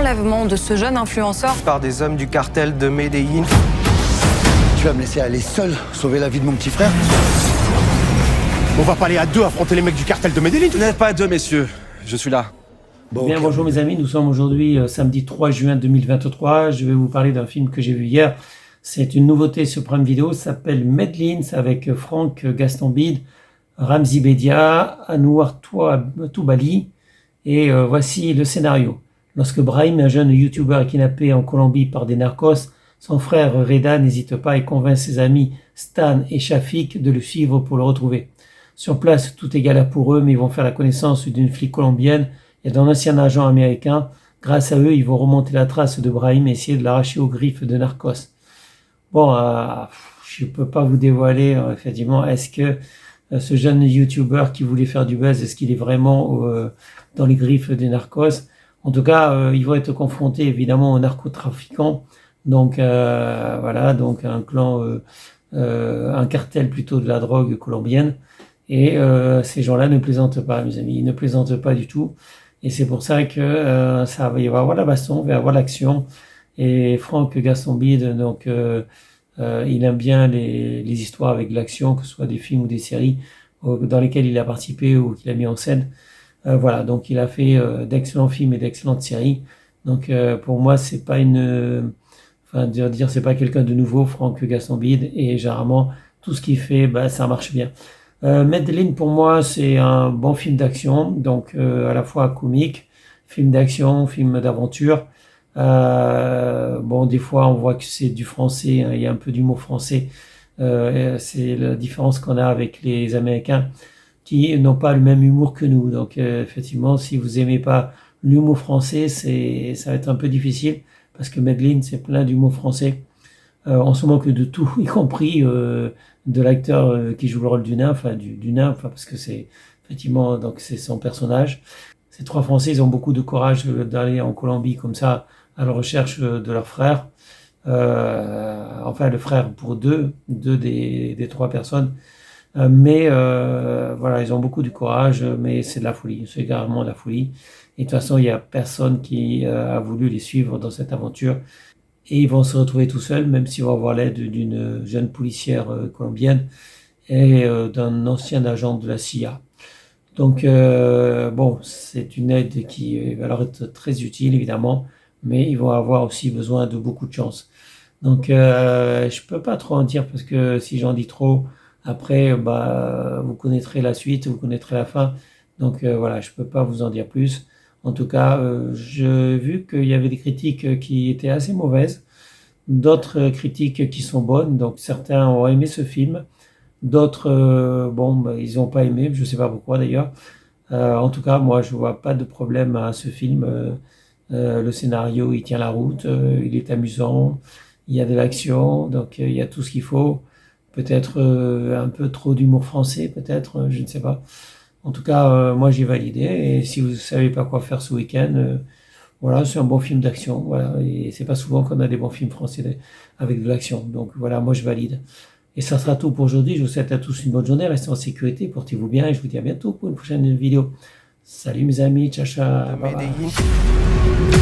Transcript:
l'enlèvement de ce jeune influenceur par des hommes du cartel de Medellín. Tu vas me laisser aller seul sauver la vie de mon petit frère? On va pas aller à deux affronter les mecs du cartel de Medellín. Vous n'êtes pas à deux, messieurs. Je suis là. Bon, bien, bonjour mes amis, nous sommes aujourd'hui samedi 3 juin 2023. Je vais vous parler d'un film que j'ai vu hier. C'est une nouveauté sur Prime Video, ça s'appelle Medellín, c'est avec Franck Gastambide, Ramzy Bedia, Anouar Toubali. Et voici le scénario. Lorsque Brahim, un jeune youtubeur, est kidnappé en Colombie par des narcos, son frère Reda n'hésite pas et convainc ses amis Stan et Shafik de le suivre pour le retrouver. Sur place, tout est galère pour eux, mais ils vont faire la connaissance d'une flic colombienne et d'un ancien agent américain. Grâce à eux, ils vont remonter la trace de Brahim et essayer de l'arracher aux griffes de narcos. Bon, je peux pas vous dévoiler, effectivement, est-ce que ce jeune youtubeur qui voulait faire du buzz, est-ce qu'il est vraiment dans les griffes des narcos? En tout cas, ils vont être confrontés évidemment aux narcotrafiquants. Donc voilà, donc un clan, un cartel plutôt de la drogue colombienne. Et ces gens-là ne plaisantent pas, mes amis, ils ne plaisantent pas du tout. Et c'est pour ça que ça va y avoir la baston, il va y avoir l'action. Et Franck Gastambide, donc il aime bien les histoires avec de l'action, que ce soit des films ou des séries dans lesquelles il a participé ou qu'il a mis en scène. Voilà, donc il a fait d'excellents films et d'excellentes séries. Donc pour moi, c'est pas c'est pas quelqu'un de nouveau, Franck Gastambide, et généralement tout ce qu'il fait, ça marche bien. Medellín, pour moi, c'est un bon film d'action, donc à la fois comique, film d'action, film d'aventure. Bon, des fois, on voit que c'est du français, hein, il y a un peu d'humour français. C'est la différence qu'on a avec les Américains qui n'ont pas le même humour que nous. Donc, effectivement, si vous aimez pas l'humour français, ça va être un peu difficile parce que Medellín, c'est plein d'humour français. On se moque de tout, y compris de l'acteur qui joue le rôle du nain, parce que c'est effectivement, donc c'est son personnage. Ces trois Français, ils ont beaucoup de courage d'aller en Colombie comme ça à la recherche de leur frère. Enfin, le frère pour deux des trois personnes. Mais voilà, ils ont beaucoup de courage, mais c'est de la folie, c'est carrément de la folie. Et de toute façon, il n'y a personne qui a voulu les suivre dans cette aventure. Et ils vont se retrouver tout seuls, même s'ils vont avoir l'aide d'une jeune policière colombienne et d'un ancien agent de la CIA. Donc, bon, c'est une aide qui va leur être très utile, évidemment, mais ils vont avoir aussi besoin de beaucoup de chance. Donc, je peux pas trop en dire parce que si j'en dis trop, après, vous connaîtrez la suite, vous connaîtrez la fin. Donc, voilà, je peux pas vous en dire plus. En tout cas, j'ai vu qu'il y avait des critiques qui étaient assez mauvaises, d'autres critiques qui sont bonnes. Donc, certains ont aimé ce film, d'autres, ils n'ont pas aimé, je sais pas pourquoi d'ailleurs. En tout cas, moi, je vois pas de problème à ce film. Le scénario, il tient la route, il est amusant, il y a de l'action, donc il y a tout ce qu'il faut. Peut-être un peu trop d'humour français, peut-être, je ne sais pas. En tout cas, moi j'ai validé, et si vous savez pas quoi faire ce week-end, voilà, c'est un bon film d'action, voilà, et c'est pas souvent qu'on a des bons films français avec de l'action, donc voilà, moi je valide. Et ça sera tout pour aujourd'hui, je vous souhaite à tous une bonne journée, restez en sécurité, portez-vous bien, et je vous dis à bientôt pour une prochaine vidéo. Salut mes amis, ciao ciao, bye bye.